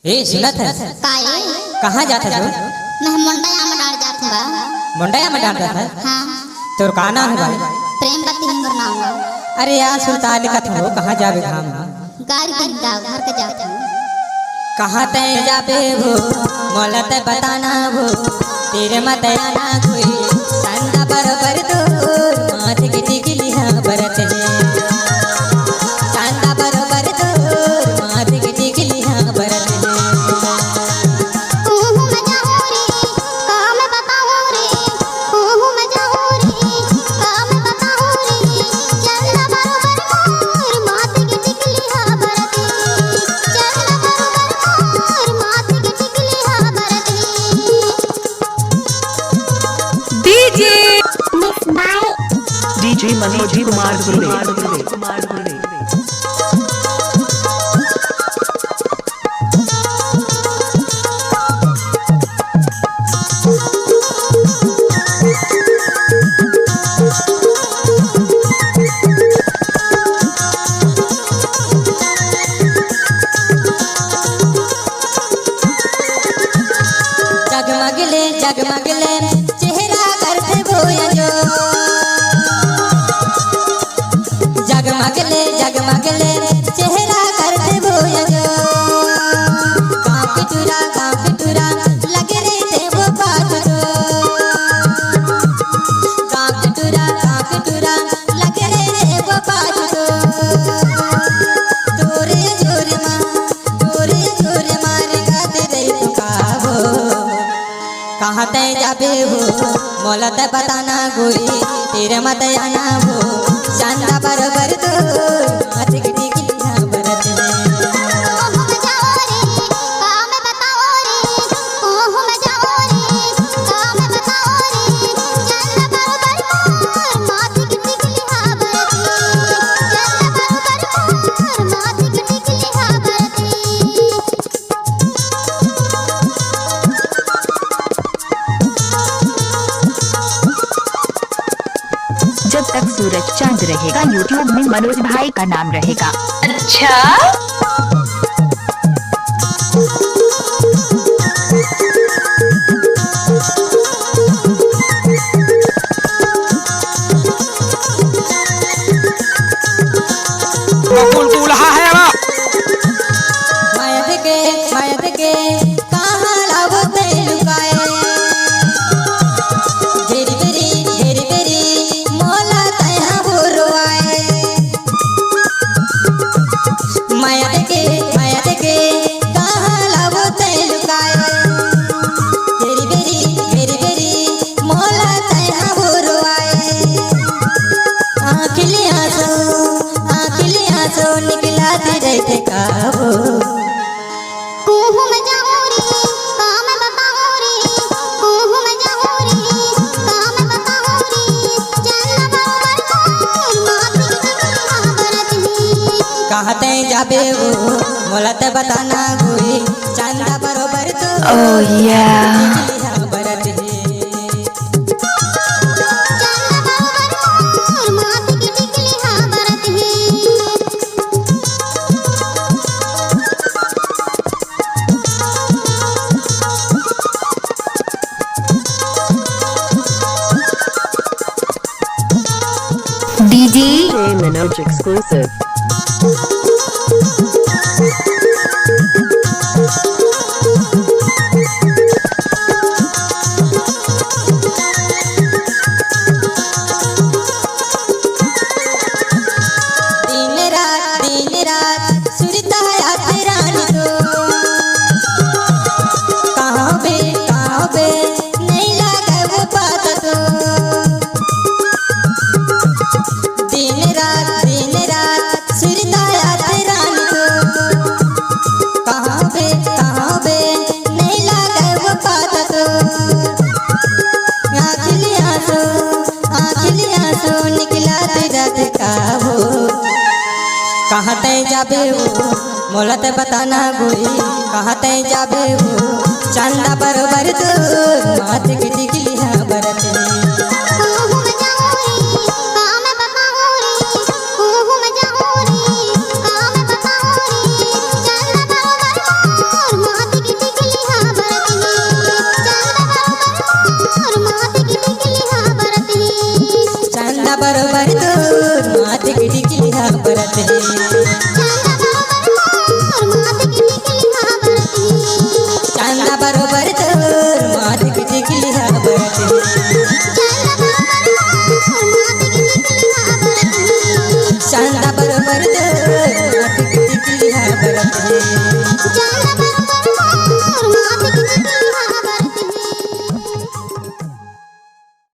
ए सुनत है काहे कहाँ जाता है मैं मुंडया में डाल जात बा। मुंडया में डाल जाता है। हां तोर का नाम है भाई? प्रेमवती हमर नाम बा। अरे यार सुल्तान लिखत हो कहाँ जावे घाम गाड़ी दिन जा घर के जात हूं। कहाँ तय जाबे हो मोला तय बताना हो तेरे मत आना कोई संदा बरोबर तो माथे की टिकली हां बरत है संदा बरोबर तो माथे की टिकली हां बरत है। ओहू में जाऊं रे काम बताऊं रे ओहू में जाऊं रे काम बताऊं रे चलना बरोबर मोर माथे की टिकली हां बरत चलना बरोबर मोर माथे की टिकली हां बरत डीजे मनोज कुमार गुरुदेव। जगमगले जगमगले चेहरा करते बोया जो जगमगले जगमगले चेहरा करते बोया जो गाँव की टूरा लगे रे थे वो बात जो गाँव की टूरा लगे रे वो बात जो तोरे जोर मारे गाते रे तू काबो कहाँ तय जाबे हो मोला तय बताना गोई तेरे मत आना हो चंदा बरोबर तो माथे की टिकली हां बरत है। ओहू में जाऊं रे काम बताऊं रे ओहू में जाऊं रे काम बताऊं रे चलना बरोबर मोर माथे की टिकली हां बरत चलना बरोबर मोर माथे की टिकली हां बरत। जब तक सूरज चांद रहेगा यूट्यूब में मनोज भाई का नाम रहेगा। अच्छा मायत के कहाँ लावो ते लुकाए घेरी बेरी मोला तया बुरवाए मायत के कहाँ लावो ते लुकाए घेरी बेरी मोला तया बुरवाए आँखिली आंसू निकला तेरे थे काबो ओहू में जाऊं रे काम बताऊं रे ओहू में जाऊं रे काम बताऊं रे चलना बरोबर मोर माथे की टिकली हां बरत कहाँ तय जाबे हो मोला तय बताना गोई चंदा बरोबर तो ओह या टिकली हां बरत है। चलना बरोबर मोर माथे की टिकली हां बरत डीजे मनोज एक्सक्लूसिव। दिन रात सुरता आते रानी तो कहाँ बे नहीं लगा वो बात तो दिन रात सुरता आते रानी तो कहाँ बे नहीं लगा वो बात तो आँखिली आंसू निकला तेरा काबो कहाँ तय जाबे हो मोला तय बताना गोई कहाँ तय जाबे हो चंदा बरोबर तो माथे की टिकली हां बरत है। ओहू में जाऊं रे काम बताऊं रे ओहू में जाऊं रे काम बताऊं रे चलना बरोबर मोर दूर